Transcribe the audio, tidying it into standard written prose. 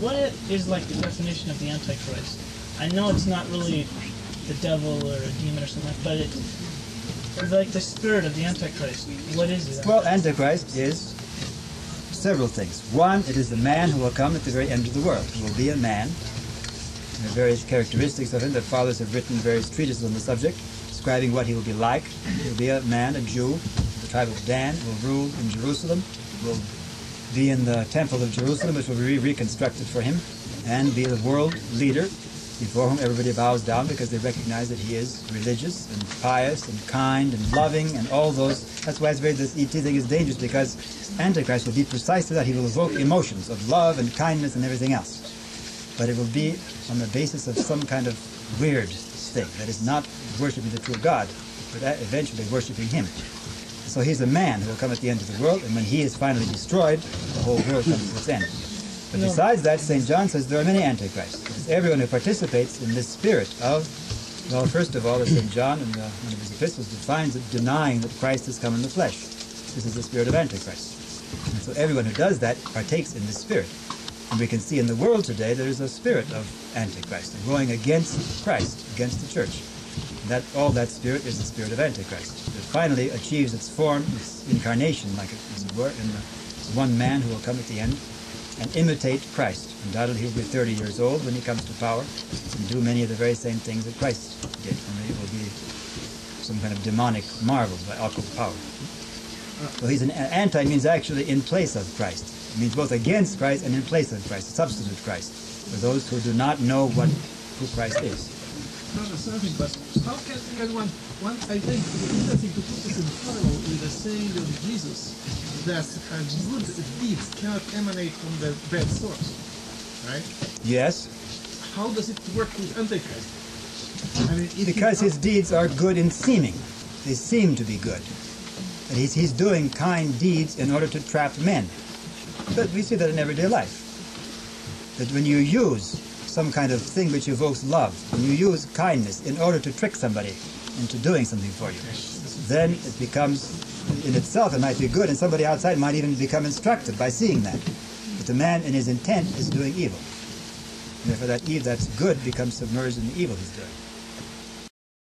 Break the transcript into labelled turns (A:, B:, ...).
A: what is like the definition of the Antichrist? I know it's not really the devil or a demon or something, but it's like the spirit of the Antichrist. What is it?
B: Well, Antichrist is several things. One, it is the man who will come at the very end of the world. He will be a man. There are various characteristics of him that fathers have written various treatises on the subject, describing what he will be like. He will be a man, a Jew, the tribe of Dan, will rule in Jerusalem, will be in the temple of Jerusalem, which will be reconstructed for him, and be the world leader, before whom everybody bows down because they recognize that he is religious and pious and kind and loving and all those. That's why this ET thing is dangerous, because Antichrist will be precisely that. He will evoke emotions of love and kindness and everything else. But it will be on the basis of some kind of weird thing that is not worshiping the true God, but eventually worshiping him. So he's a man who will come at the end of the world, and when he is finally destroyed, the whole world comes to its end. But besides that, St. John says there are many antichrists. Because everyone who participates in this spirit of, well, first of all, as St. John in one of his epistles defines it, denying that Christ has come in the flesh. This is the spirit of Antichrist. And so everyone who does that partakes in this spirit. And we can see in the world today there is a spirit of Antichrist, going against Christ, against the church. And all that spirit is the spirit of Antichrist. It finally achieves its form, its incarnation, like it, as it were, in the one man who will come at the end and imitate Christ. Undoubtedly he will be 30 years old when he comes to power and do many of the very same things that Christ did. And it will be some kind of demonic marvels by occult power. So he's an anti means actually in place of Christ. It means both against Christ and in place of Christ, substitute Christ, for those who do not know who Christ is.
C: Something, but how can one I think it's interesting to put this in parallel with the saying of Jesus that good deeds cannot emanate from the bad source, right?
B: Yes.
C: How does it work with Antichrist? I mean,
B: because his deeds are good in seeming. They seem to be good. And he's doing kind deeds in order to trap men. But we see that in everyday life. That when you use some kind of thing which evokes love, when you use kindness in order to trick somebody into doing something for you, then it becomes, in itself it might be good, and somebody outside might even become instructed by seeing that. But the man in his intent is doing evil. And therefore that good becomes submerged in the evil he's doing.